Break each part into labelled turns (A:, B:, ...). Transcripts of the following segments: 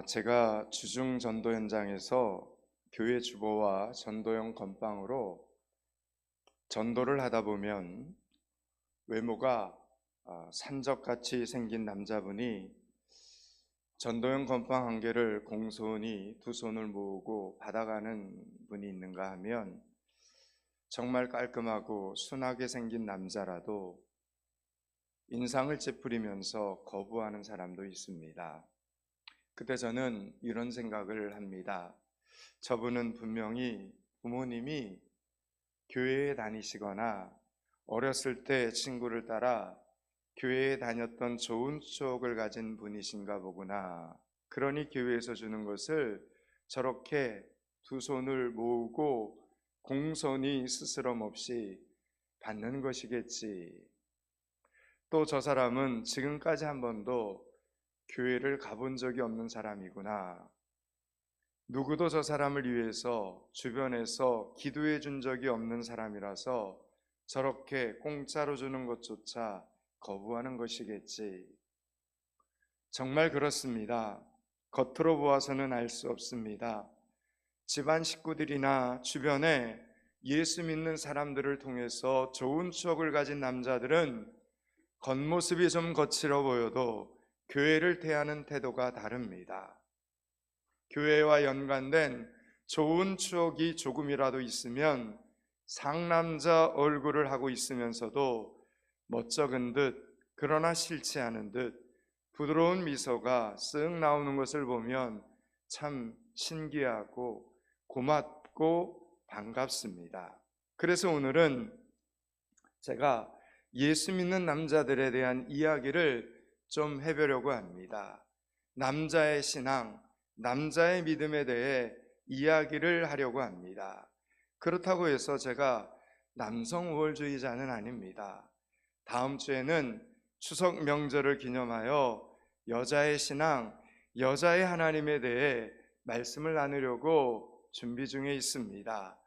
A: 제가 주중 전도 현장에서 교회 주보와 전도용 건빵으로 전도를 하다 보면 외모가 산적같이 생긴 남자분이 전도용 건빵 한 개를 공손히 두 손을 모으고 받아가는 분이 있는가 하면 정말 깔끔하고 순하게 생긴 남자라도 인상을 찌푸리면서 거부하는 사람도 있습니다. 그때 저는 이런 생각을 합니다. 저분은 분명히 부모님이 교회에 다니시거나 어렸을 때 친구를 따라 교회에 다녔던 좋은 추억을 가진 분이신가 보구나. 그러니 교회에서 주는 것을 저렇게 두 손을 모으고 공손히 스스럼 없이 받는 것이겠지. 또 저 사람은 지금까지 한 번도 교회를 가본 적이 없는 사람이구나. 누구도 저 사람을 위해서 주변에서 기도해 준 적이 없는 사람이라서 저렇게 공짜로 주는 것조차 거부하는 것이겠지. 정말 그렇습니다. 겉으로 보아서는 알 수 없습니다. 집안 식구들이나 주변에 예수 믿는 사람들을 통해서 좋은 추억을 가진 남자들은 겉모습이 좀 거칠어 보여도 교회를 대하는 태도가 다릅니다. 교회와 연관된 좋은 추억이 조금이라도 있으면 상남자 얼굴을 하고 있으면서도 멋쩍은 듯 그러나 싫지 않은 듯 부드러운 미소가 쓱 나오는 것을 보면 참 신기하고 고맙고 반갑습니다. 그래서 오늘은 제가 예수 믿는 남자들에 대한 이야기를 좀 해보려고 합니다. 남자의 신앙, 남자의 믿음에 대해 이야기를 하려고 합니다. 그렇다고 해서 제가 남성 우월주의자는 아닙니다. 다음 주에는 추석 명절을 기념하여 여자의 신앙, 여자의 하나님에 대해 말씀을 나누려고 준비 중에 있습니다.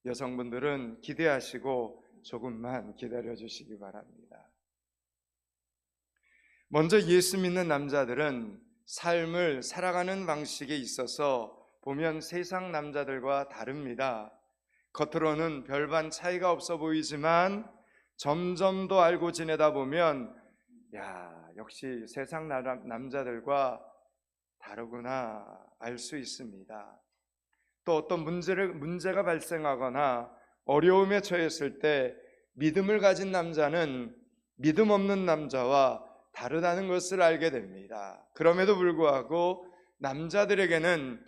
A: 여성분들은 기대하시고 조금만 기다려 주시기 바랍니다. 먼저 예수 믿는 남자들은 삶을 살아가는 방식에 있어서 보면 세상 남자들과 다릅니다. 겉으로는 별반 차이가 없어 보이지만 점점 더 알고 지내다 보면 역시 세상 남자들과 다르구나 알 수 있습니다. 또 어떤 문제가 발생하거나 어려움에 처했을 때 믿음을 가진 남자는 믿음 없는 남자와 다르다는 것을 알게 됩니다. 그럼에도 불구하고 남자들에게는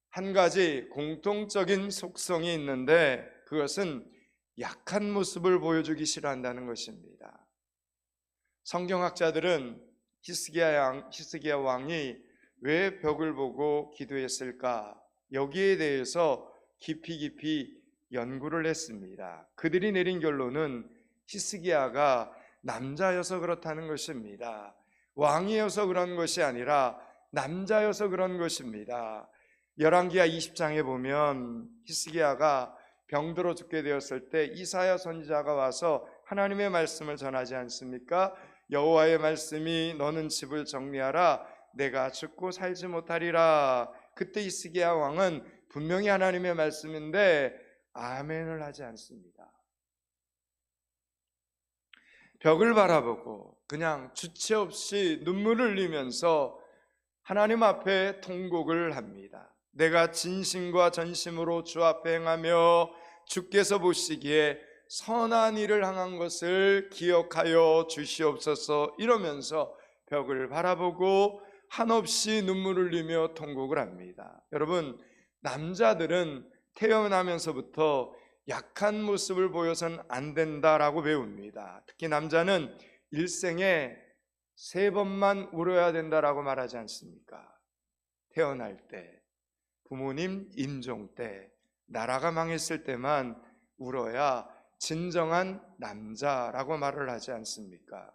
A: 한 가지 공통적인 속성이 있는데 그것은 약한 모습을 보여주기 싫어한다는 것입니다. 성경학자들은 히스기야 왕이 왜 벽을 보고 기도했을까? 여기에 대해서 깊이 연구를 했습니다. 그들이 내린 결론은 히스기야가 남자여서 그렇다는 것입니다. 왕이어서 그런 것이 아니라 남자여서 그런 것입니다. 열왕기하 20장에 보면 히스기야가 병들어 죽게 되었을 때 이사야 선지자가 와서 하나님의 말씀을 전하지 않습니까? 여호와의 말씀이 너는 집을 정리하라 내가 죽고 살지 못하리라. 그때 히스기야 왕은 분명히 하나님의 말씀인데 아멘을 하지 않습니다. 벽을 바라보고 그냥 주체 없이 눈물을 흘리면서 하나님 앞에 통곡을 합니다. 내가 진심과 전심으로 주 앞에 행하며 주께서 보시기에 선한 일을 행한 것을 기억하여 주시옵소서 이러면서 벽을 바라보고 한없이 눈물을 흘리며 통곡을 합니다. 여러분, 남자들은 태어나면서부터 약한 모습을 보여서는 안 된다라고 배웁니다. 특히 남자는 일생에 3번만 울어야 된다라고 말하지 않습니까? 태어날 때, 부모님 임종 때, 나라가 망했을 때만 울어야 진정한 남자라고 말을 하지 않습니까?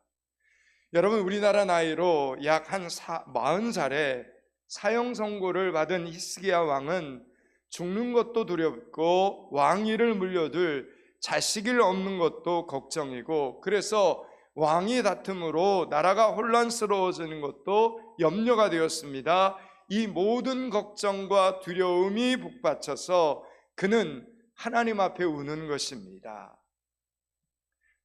A: 여러분, 우리나라 나이로 약 한 40살에 사형 선고를 받은 히스기야 왕은 죽는 것도 두렵고 왕위를 물려둘 자식이 없는 것도 걱정이고 그래서 왕위 다툼으로 나라가 혼란스러워지는 것도 염려가 되었습니다. 이 모든 걱정과 두려움이 북받쳐서 그는 하나님 앞에 우는 것입니다.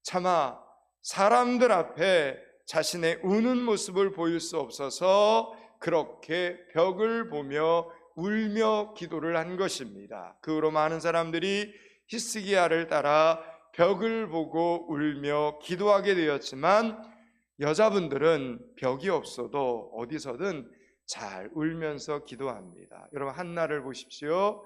A: 차마 사람들 앞에 자신의 우는 모습을 보일 수 없어서 그렇게 벽을 보며 울며 기도를 한 것입니다. 그 후로 많은 사람들이 히스기야를 따라 벽을 보고 울며 기도하게 되었지만 여자분들은 벽이 없어도 어디서든 잘 울면서 기도합니다. 여러분, 한나를 보십시오.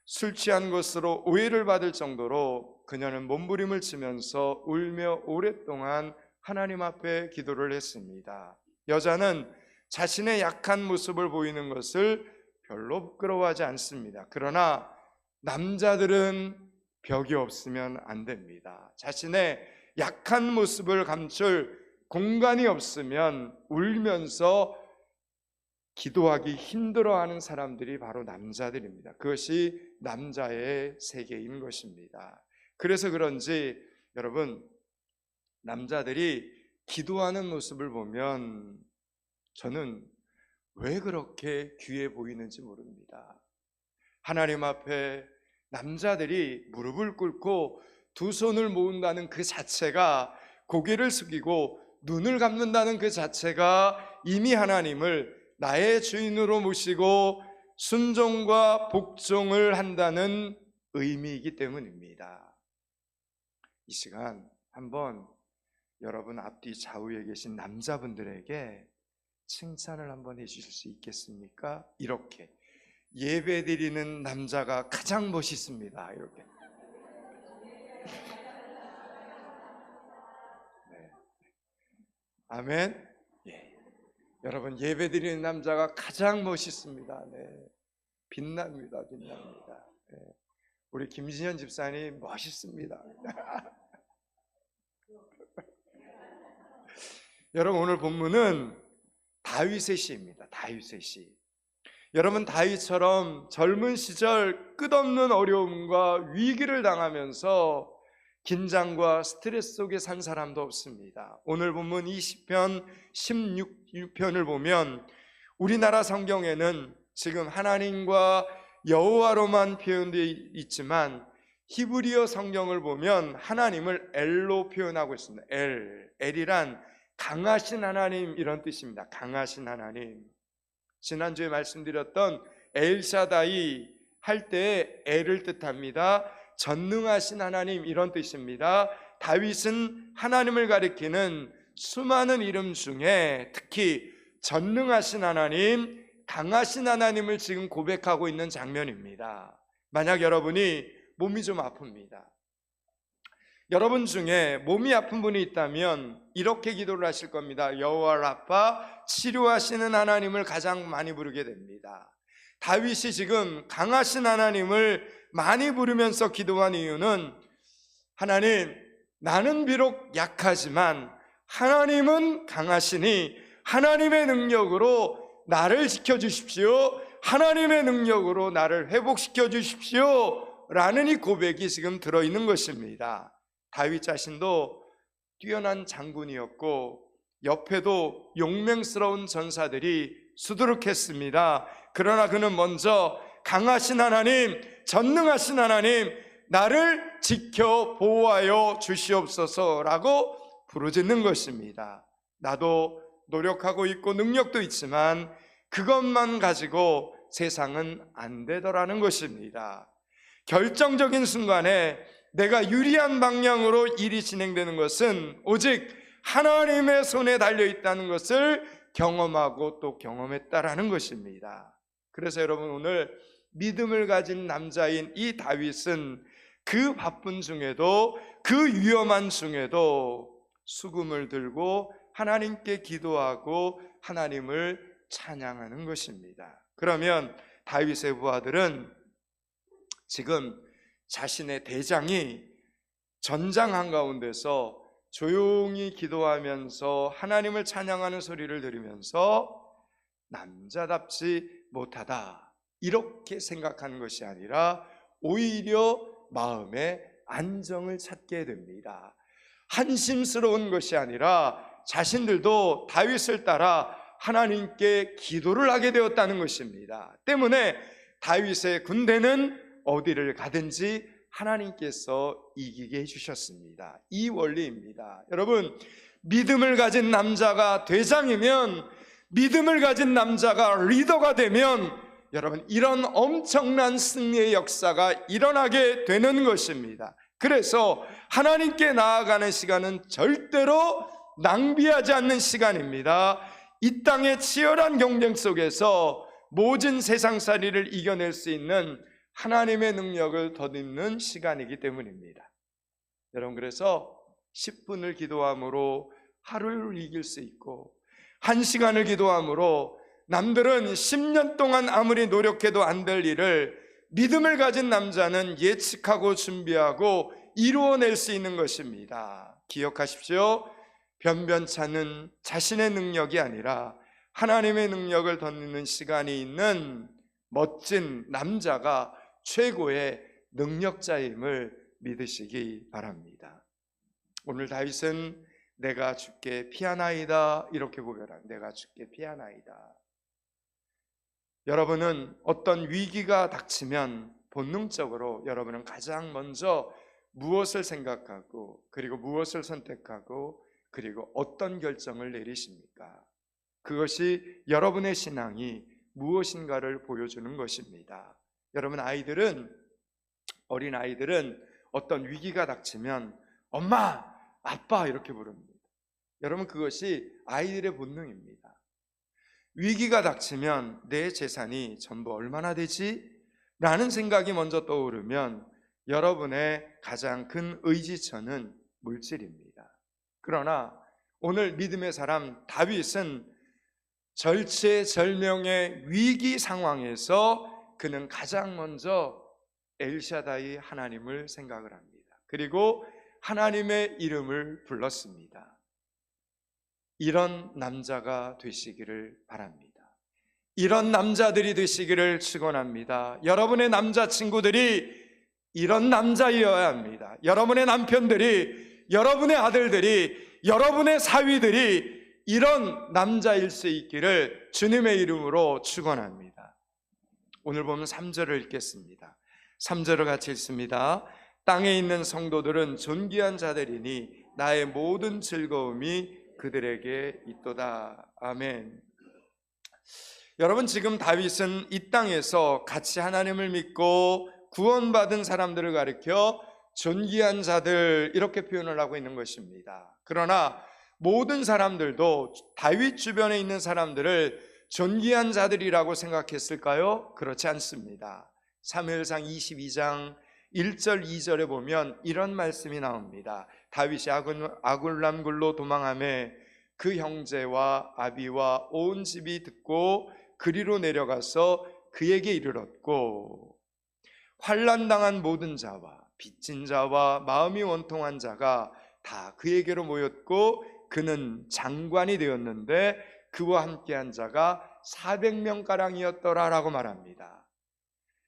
A: 술 취한 것으로 오해를 받을 정도로 그녀는 몸부림을 치면서 울며 오랫동안 하나님 앞에 기도를 했습니다. 여자는 자신의 약한 모습을 보이는 것을 별로 부끄러워하지 않습니다. 그러나 남자들은 벽이 없으면 안 됩니다. 자신의 약한 모습을 감출 공간이 없으면 울면서 기도하기 힘들어하는 사람들이 바로 남자들입니다. 그것이 남자의 세계인 것입니다. 그래서 그런지 여러분, 남자들이 기도하는 모습을 보면 저는 왜 그렇게 귀해 보이는지 모릅니다. 하나님 앞에 남자들이 무릎을 꿇고 두 손을 모은다는 그 자체가, 고개를 숙이고 눈을 감는다는 그 자체가 이미 하나님을 나의 주인으로 모시고 순종과 복종을 한다는 의미이기 때문입니다. 이 시간 한번 여러분 앞뒤 좌우에 계신 남자분들에게 칭찬을 한번 해주실 수 있겠습니까? 이렇게 예배드리는 남자가 가장 멋있습니다. 이렇게. 네. 아멘. 예. 여러분, 예배드리는 남자가 가장 멋있습니다. 네. 빛납니다. 빛납니다. 네. 우리 김진현 집사님 멋있습니다. 여러분, 오늘 본문은 다윗의 시입니다. 다윗의 시. 여러분, 다윗처럼 젊은 시절 끝없는 어려움과 위기를 당하면서 긴장과 스트레스 속에 산 사람도 없습니다. 오늘 본문 20편 16편을 보면 우리나라 성경에는 지금 하나님과 여호와로만 표현되어 있지만 히브리어 성경을 보면 하나님을 엘로 표현하고 있습니다. 엘이란 강하신 하나님, 이런 뜻입니다. 강하신 하나님. 지난주에 말씀드렸던 엘샤다이 할 때의 엘을 뜻합니다. 전능하신 하나님, 이런 뜻입니다. 다윗은 하나님을 가리키는 수많은 이름 중에 특히 전능하신 하나님, 강하신 하나님을 지금 고백하고 있는 장면입니다. 만약 여러분이 몸이 좀 아픕니다. 여러분 중에 몸이 아픈 분이 있다면 이렇게 기도를 하실 겁니다. 여호와 라파, 치료하시는 하나님을 가장 많이 부르게 됩니다. 다윗이 지금 강하신 하나님을 많이 부르면서 기도한 이유는, 하나님, 나는 비록 약하지만 하나님은 강하시니 하나님의 능력으로 나를 지켜주십시오. 하나님의 능력으로 나를 회복시켜 주십시오 라는 이 고백이 지금 들어있는 것입니다. 다윗 자신도 뛰어난 장군이었고 옆에도 용맹스러운 전사들이 수두룩했습니다. 그러나 그는 먼저 강하신 하나님, 전능하신 하나님, 나를 지켜 보호하여 주시옵소서라고 부르짖는 것입니다. 나도 노력하고 있고 능력도 있지만 그것만 가지고 세상은 안 되더라는 것입니다. 결정적인 순간에 내가 유리한 방향으로 일이 진행되는 것은 오직 하나님의 손에 달려있다는 것을 경험하고 또 경험했다라는 것입니다. 그래서 여러분, 오늘 믿음을 가진 남자인 이 다윗은 그 바쁜 중에도, 그 위험한 중에도 수금을 들고 하나님께 기도하고 하나님을 찬양하는 것입니다. 그러면 다윗의 부하들은 지금 자신의 대장이 전장 한가운데서 조용히 기도하면서 하나님을 찬양하는 소리를 들으면서 남자답지 못하다, 이렇게 생각하는 것이 아니라 오히려 마음의 안정을 찾게 됩니다. 한심스러운 것이 아니라 자신들도 다윗을 따라 하나님께 기도를 하게 되었다는 것입니다. 때문에 다윗의 군대는 어디를 가든지 하나님께서 이기게 해주셨습니다. 이 원리입니다. 여러분, 믿음을 가진 남자가 대장이면, 믿음을 가진 남자가 리더가 되면 여러분, 이런 엄청난 승리의 역사가 일어나게 되는 것입니다. 그래서 하나님께 나아가는 시간은 절대로 낭비하지 않는 시간입니다. 이 땅의 치열한 경쟁 속에서 모든 세상살이를 이겨낼 수 있는 하나님의 능력을 덧입는 시간이기 때문입니다. 여러분, 그래서 10분을 기도함으로 하루를 이길 수 있고, 1시간을 기도함으로 남들은 10년 동안 아무리 노력해도 안 될 일을 믿음을 가진 남자는 예측하고 준비하고 이루어낼 수 있는 것입니다. 기억하십시오. 변변찮은 자신의 능력이 아니라 하나님의 능력을 덧입는 시간이 있는 멋진 남자가 최고의 능력자임을 믿으시기 바랍니다. 오늘 다윗은 내가 주께 피하나이다 이렇게 고백합니다. 내가 주께 피하나이다. 여러분은 어떤 위기가 닥치면 본능적으로 여러분은 가장 먼저 무엇을 생각하고, 그리고 무엇을 선택하고, 그리고 어떤 결정을 내리십니까? 그것이 여러분의 신앙이 무엇인가를 보여주는 것입니다. 여러분, 어린 아이들은 어떤 위기가 닥치면 엄마, 아빠 이렇게 부릅니다. 여러분, 그것이 아이들의 본능입니다. 위기가 닥치면 내 재산이 전부 얼마나 되지? 라는 생각이 먼저 떠오르면 여러분의 가장 큰 의지처는 물질입니다. 그러나 오늘 믿음의 사람 다윗은 절체절명의 위기 상황에서 그는 가장 먼저 엘샤다이 하나님을 생각을 합니다. 그리고 하나님의 이름을 불렀습니다. 이런 남자가 되시기를 바랍니다. 이런 남자들이 되시기를 축원합니다. 여러분의 남자친구들이 이런 남자이어야 합니다. 여러분의 남편들이, 여러분의 아들들이, 여러분의 사위들이 이런 남자일 수 있기를 주님의 이름으로 축원합니다. 오늘 보면 3절을 읽겠습니다. 3절을 같이 읽습니다. 땅에 있는 성도들은 존귀한 자들이니 나의 모든 즐거움이 그들에게 있도다. 아멘. 여러분, 지금 다윗은 이 땅에서 같이 하나님을 믿고 구원받은 사람들을 가리켜 존귀한 자들 이렇게 표현을 하고 있는 것입니다. 그러나 모든 사람들도 다윗 주변에 있는 사람들을 존귀한 자들이라고 생각했을까요? 그렇지 않습니다. 사무엘상 22장 1절 2절에 보면 이런 말씀이 나옵니다. 다윗이 아굴람굴로 도망하매 그 형제와 아비와 온 집이 듣고 그리로 내려가서 그에게 이르렀고, 환난당한 모든 자와 빚진 자와 마음이 원통한 자가 다 그에게로 모였고 그는 장관이 되었는데 그와 함께한 자가 400명가량이었더라 라고 말합니다.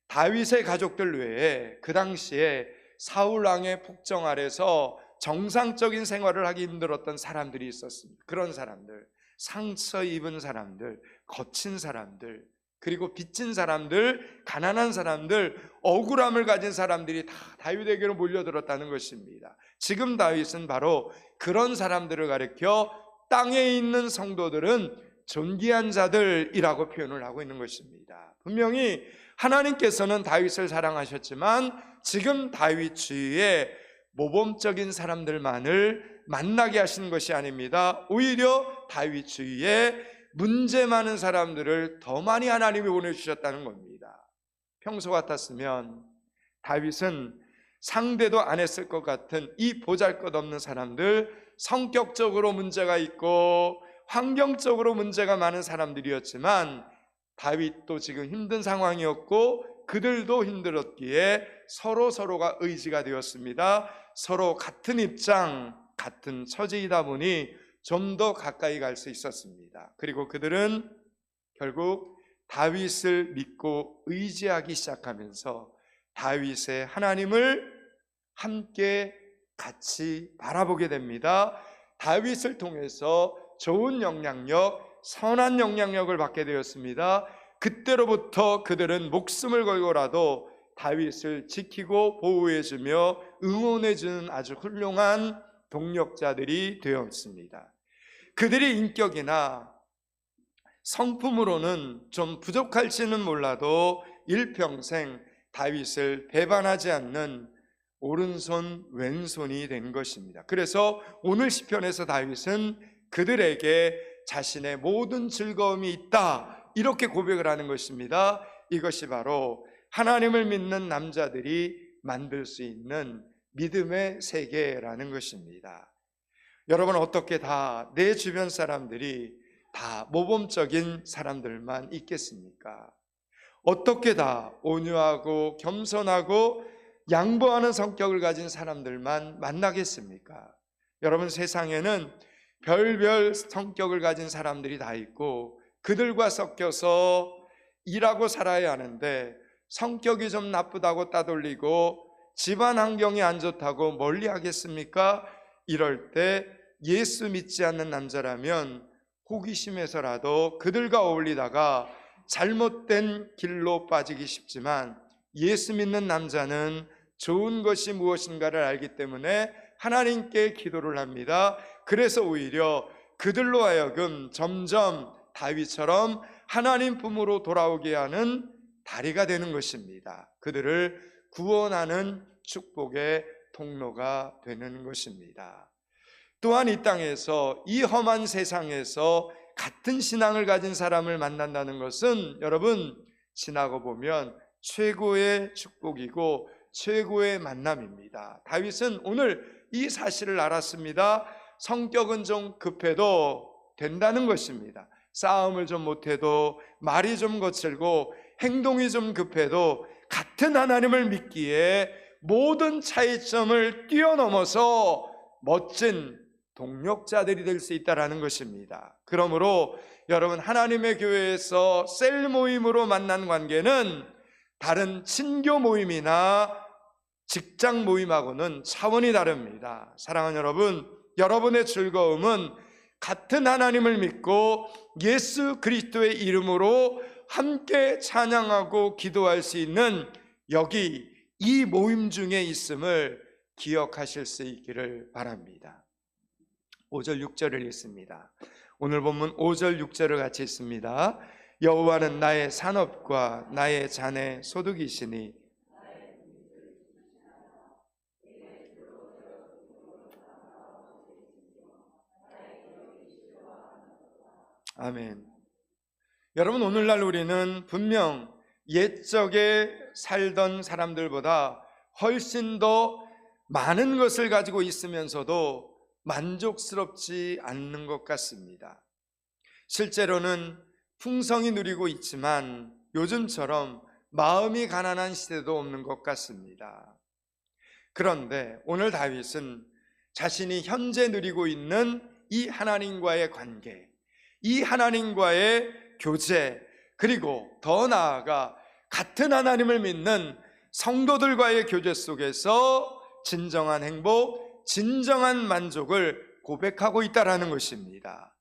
A: 다윗의 가족들 외에 그 당시에 사울 왕의 폭정 아래서 정상적인 생활을 하기 힘들었던 사람들이 있었습니다. 그런 사람들, 상처 입은 사람들, 거친 사람들, 그리고 빚진 사람들, 가난한 사람들, 억울함을 가진 사람들이 다 다윗에게로 몰려들었다는 것입니다. 지금 다윗은 바로 그런 사람들을 가리켜 땅에 있는 성도들은 존귀한 자들이라고 표현을 하고 있는 것입니다. 분명히 하나님께서는 다윗을 사랑하셨지만 지금 다윗 주위에 모범적인 사람들만을 만나게 하시는 것이 아닙니다. 오히려 다윗 주위에 문제 많은 사람들을 더 많이 하나님이 보내주셨다는 겁니다. 평소 같았으면 다윗은 상대도 안 했을 것 같은 이 보잘것없는 사람들, 성격적으로 문제가 있고 환경적으로 문제가 많은 사람들이었지만 다윗도 지금 힘든 상황이었고 그들도 힘들었기에 서로가 의지가 되었습니다. 서로 같은 입장, 같은 처지이다 보니 좀 더 가까이 갈 수 있었습니다. 그리고 그들은 결국 다윗을 믿고 의지하기 시작하면서 다윗의 하나님을 함께 같이 바라보게 됩니다. 다윗을 통해서 좋은 영향력, 선한 영향력을 받게 되었습니다. 그때로부터 그들은 목숨을 걸고라도 다윗을 지키고 보호해주며 응원해주는 아주 훌륭한 동력자들이 되었습니다. 그들의 인격이나 성품으로는 좀 부족할지는 몰라도 일평생 다윗을 배반하지 않는 오른손 왼손이 된 것입니다. 그래서 오늘 시편에서 다윗은 그들에게 자신의 모든 즐거움이 있다, 이렇게 고백을 하는 것입니다. 이것이 바로 하나님을 믿는 남자들이 만들 수 있는 믿음의 세계라는 것입니다. 여러분, 어떻게 다 내 주변 사람들이 다 모범적인 사람들만 있겠습니까? 어떻게 다 온유하고 겸손하고 양보하는 성격을 가진 사람들만 만나겠습니까? 여러분, 세상에는 별별 성격을 가진 사람들이 다 있고 그들과 섞여서 일하고 살아야 하는데 성격이 좀 나쁘다고 따돌리고 집안 환경이 안 좋다고 멀리 하겠습니까? 이럴 때 예수 믿지 않는 남자라면 호기심에서라도 그들과 어울리다가 잘못된 길로 빠지기 쉽지만, 예수 믿는 남자는 좋은 것이 무엇인가를 알기 때문에 하나님께 기도를 합니다. 그래서 오히려 그들로 하여금 점점 다윗처럼 하나님 품으로 돌아오게 하는 다리가 되는 것입니다. 그들을 구원하는 축복의 통로가 되는 것입니다. 또한 이 땅에서, 이 험한 세상에서 같은 신앙을 가진 사람을 만난다는 것은 여러분, 지나고 보면 최고의 축복이고 최고의 만남입니다. 다윗은 오늘 이 사실을 알았습니다. 성격은 좀 급해도 된다는 것입니다. 싸움을 좀 못해도, 말이 좀 거칠고 행동이 좀 급해도 같은 하나님을 믿기에 모든 차이점을 뛰어넘어서 멋진 동력자들이 될 수 있다는 것입니다. 그러므로 여러분, 하나님의 교회에서 셀 모임으로 만난 관계는 다른 친교 모임이나 직장 모임하고는 차원이 다릅니다. 사랑하는 여러분, 여러분의 즐거움은 같은 하나님을 믿고 예수 그리스도의 이름으로 함께 찬양하고 기도할 수 있는 여기 이 모임 중에 있음을 기억하실 수 있기를 바랍니다. 5절 6절을 읽습니다. 오늘 본문 5절 6절을 같이 읽습니다. 여호와는 나의 산업과 나의 잔의 소득이시니 아멘. 여러분, 오늘날 우리는 분명 옛적에 살던 사람들보다 훨씬 더 많은 것을 가지고 있으면서도 만족스럽지 않는 것 같습니다. 실제로는 풍성히 누리고 있지만 요즘처럼 마음이 가난한 시대도 없는 것 같습니다. 그런데 오늘 다윗은 자신이 현재 누리고 있는 이 하나님과의 관계, 이 하나님과의 교제, 그리고 더 나아가 같은 하나님을 믿는 성도들과의 교제 속에서 진정한 행복, 진정한 만족을 고백하고 있다는 것입니다.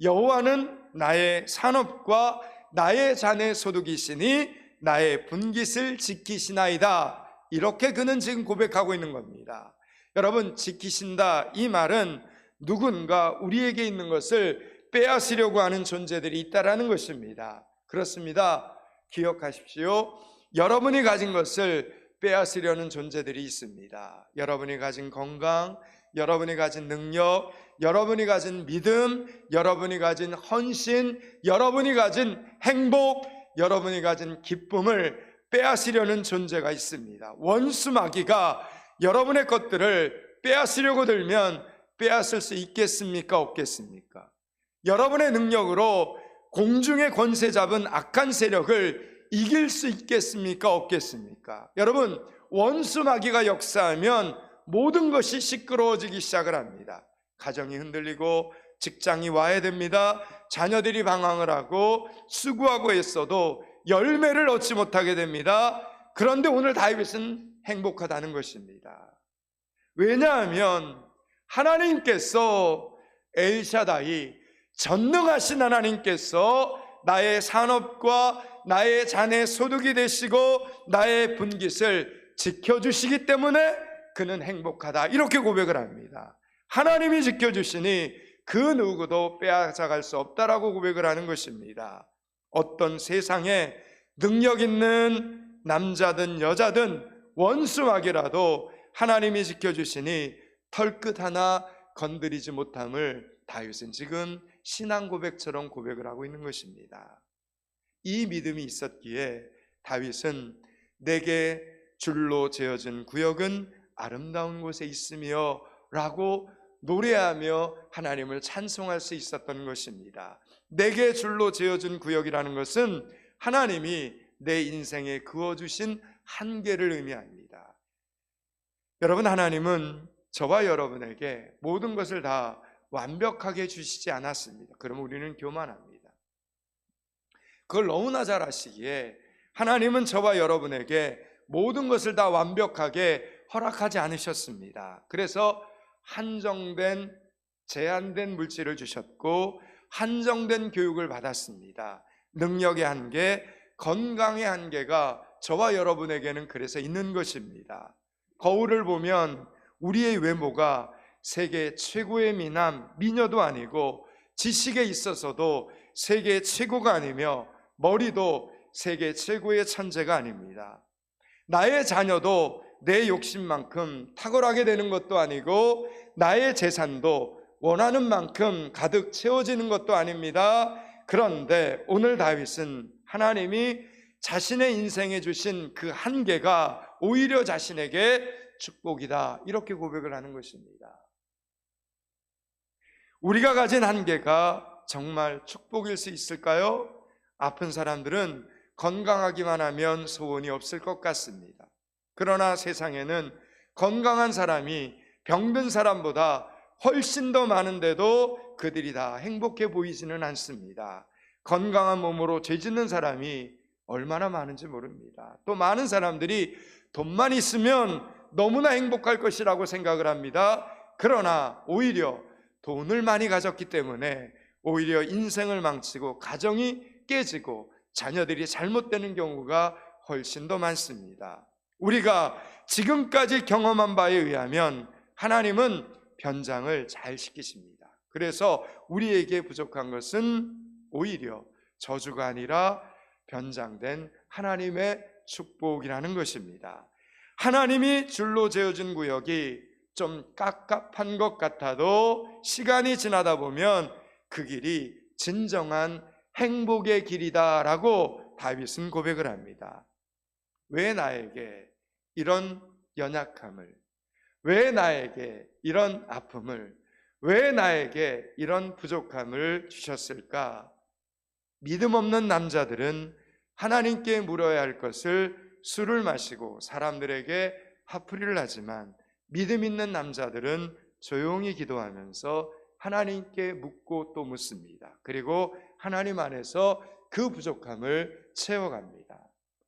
A: 여호와는 나의 산업과 나의 잔의 소득이시니 나의 분깃을 지키시나이다, 이렇게 그는 지금 고백하고 있는 겁니다. 여러분, 지키신다, 이 말은 누군가 우리에게 있는 것을 빼앗으려고 하는 존재들이 있다는 것입니다. 그렇습니다. 기억하십시오. 여러분이 가진 것을 빼앗으려는 존재들이 있습니다. 여러분이 가진 건강, 여러분이 가진 능력, 여러분이 가진 믿음, 여러분이 가진 헌신, 여러분이 가진 행복, 여러분이 가진 기쁨을 빼앗으려는 존재가 있습니다. 원수 마귀가 여러분의 것들을 빼앗으려고 들면 빼앗을 수 있겠습니까? 없겠습니까? 여러분의 능력으로 공중의 권세 잡은 악한 세력을 이길 수 있겠습니까? 없겠습니까? 여러분, 원수 마귀가 역사하면 모든 것이 시끄러워지기 시작을 합니다. 가정이 흔들리고 직장이 와야 됩니다. 자녀들이 방황을 하고 수고하고 했어도 열매를 얻지 못하게 됩니다. 그런데 오늘 다윗은 행복하다는 것입니다. 왜냐하면 하나님께서 엘샤다이, 전능하신 하나님께서 나의 산업과 나의 자녀의 소득이 되시고 나의 분깃을 지켜주시기 때문에 그는 행복하다, 이렇게 고백을 합니다. 하나님이 지켜주시니 그 누구도 빼앗아갈 수 없다라고 고백을 하는 것입니다. 어떤 세상에 능력 있는 남자든 여자든 원수막이라도 하나님이 지켜주시니 털끝 하나 건드리지 못함을 다윗은 지금 신앙 고백처럼 고백을 하고 있는 것입니다. 이 믿음이 있었기에 다윗은 내게 줄로 재어진 구역은 아름다운 곳에 있으며 라고 노래하며 하나님을 찬송할 수 있었던 것입니다. 내게 줄로 재어준 구역이라는 것은 하나님이 내 인생에 그어주신 한계를 의미합니다. 여러분, 하나님은 저와 여러분에게 모든 것을 다 완벽하게 주시지 않았습니다. 그럼 우리는 교만합니다. 그걸 너무나 잘 아시기에 하나님은 저와 여러분에게 모든 것을 다 완벽하게 허락하지 않으셨습니다. 그래서 한정된, 제한된 물질을 주셨고 한정된 교육을 받았습니다. 능력의 한계, 건강의 한계가 저와 여러분에게는 그래서 있는 것입니다. 거울을 보면 우리의 외모가 세계 최고의 미남, 미녀도 아니고 지식에 있어서도 세계 최고가 아니며 머리도 세계 최고의 천재가 아닙니다. 나의 자녀도 내 욕심만큼 탁월하게 되는 것도 아니고 나의 재산도 원하는 만큼 가득 채워지는 것도 아닙니다. 그런데 오늘 다윗은 하나님이 자신의 인생에 주신 그 한계가 오히려 자신에게 축복이다, 이렇게 고백을 하는 것입니다. 우리가 가진 한계가 정말 축복일 수 있을까요? 아픈 사람들은 건강하기만 하면 소원이 없을 것 같습니다. 그러나 세상에는 건강한 사람이 병든 사람보다 훨씬 더 많은데도 그들이 다 행복해 보이지는 않습니다. 건강한 몸으로 죄짓는 사람이 얼마나 많은지 모릅니다. 또 많은 사람들이 돈만 있으면 너무나 행복할 것이라고 생각을 합니다. 그러나 오히려 돈을 많이 가졌기 때문에 오히려 인생을 망치고 가정이 깨지고 자녀들이 잘못되는 경우가 훨씬 더 많습니다. 우리가 지금까지 경험한 바에 의하면 하나님은 변장을 잘 시키십니다. 그래서 우리에게 부족한 것은 오히려 저주가 아니라 변장된 하나님의 축복이라는 것입니다. 하나님이 줄로 재어준 구역이 좀 깝깝한 것 같아도 시간이 지나다 보면 그 길이 진정한 행복의 길이다라고 다윗은 고백을 합니다. 왜 나에게 이런 연약함을, 왜 나에게 이런 아픔을, 왜 나에게 이런 부족함을 주셨을까? 믿음 없는 남자들은 하나님께 물어야 할 것을 술을 마시고 사람들에게 화풀이를 하지만 믿음 있는 남자들은 조용히 기도하면서 하나님께 묻고 또 묻습니다. 그리고 하나님 안에서 그 부족함을 채워갑니다.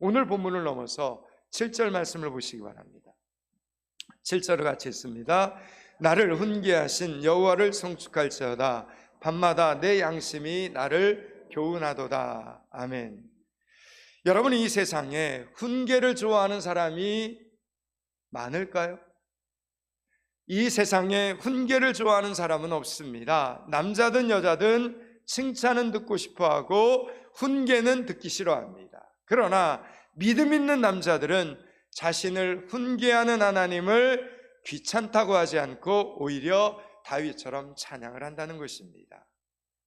A: 오늘 본문을 넘어서 7절 말씀을 보시기 바랍니다. 7절을 같이 읽습니다. 나를 훈계하신 여호와를 송축할지어다. 밤마다 내 양심이 나를 교훈하도다. 아멘. 여러분, 이 세상에 훈계를 좋아하는 사람이 많을까요? 이 세상에 훈계를 좋아하는 사람은 없습니다. 남자든 여자든 칭찬은 듣고 싶어하고 훈계는 듣기 싫어합니다. 그러나 믿음 있는 남자들은 자신을 훈계하는 하나님을 귀찮다고 하지 않고 오히려 다윗처럼 찬양을 한다는 것입니다.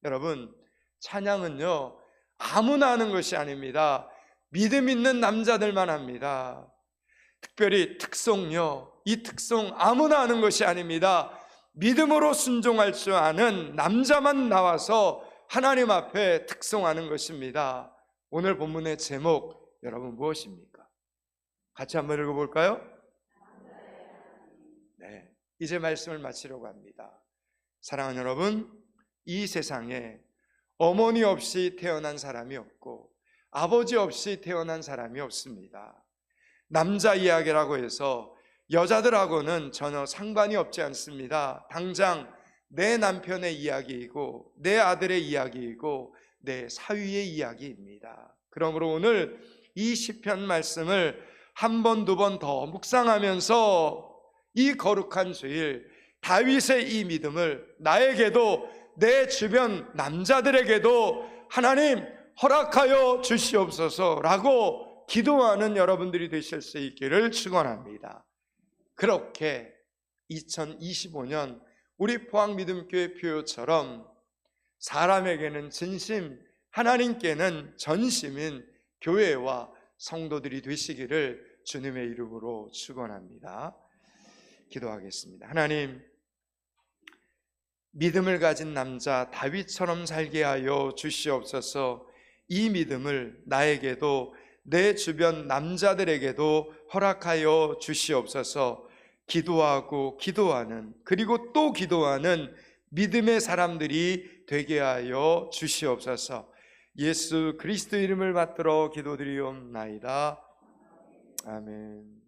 A: 여러분, 찬양은요 아무나 하는 것이 아닙니다. 믿음 있는 남자들만 합니다. 특별히 특송요, 이 특송 아무나 하는 것이 아닙니다. 믿음으로 순종할 줄 아는 남자만 나와서 하나님 앞에 특송하는 것입니다. 오늘 본문의 제목 여러분 무엇입니까? 같이 한번 읽어볼까요? 네, 이제 말씀을 마치려고 합니다. 사랑하는 여러분, 이 세상에 어머니 없이 태어난 사람이 없고 아버지 없이 태어난 사람이 없습니다. 남자 이야기라고 해서 여자들하고는 전혀 상관이 없지 않습니다. 당장 내 남편의 이야기이고 내 아들의 이야기이고 내 사위의 이야기입니다. 그러므로 오늘 이 시편 말씀을 한 번, 두 번 더 묵상하면서 이 거룩한 주일 다윗의 이 믿음을 나에게도 내 주변 남자들에게도 하나님 허락하여 주시옵소서라고 기도하는 여러분들이 되실 수 있기를 축원합니다. 그렇게 2025년 우리 포항믿음교회 표요처럼 사람에게는 진심, 하나님께는 전심인 교회와 성도들이 되시기를 주님의 이름으로 축원합니다. 기도하겠습니다. 하나님, 믿음을 가진 남자 다윗처럼 살게 하여 주시옵소서. 이 믿음을 나에게도 내 주변 남자들에게도 허락하여 주시옵소서. 기도하고 기도하는, 그리고 또 기도하는 믿음의 사람들이 되게 하여 주시옵소서. 예수 그리스도 이름을 받들어 기도드리옵나이다. 아멘.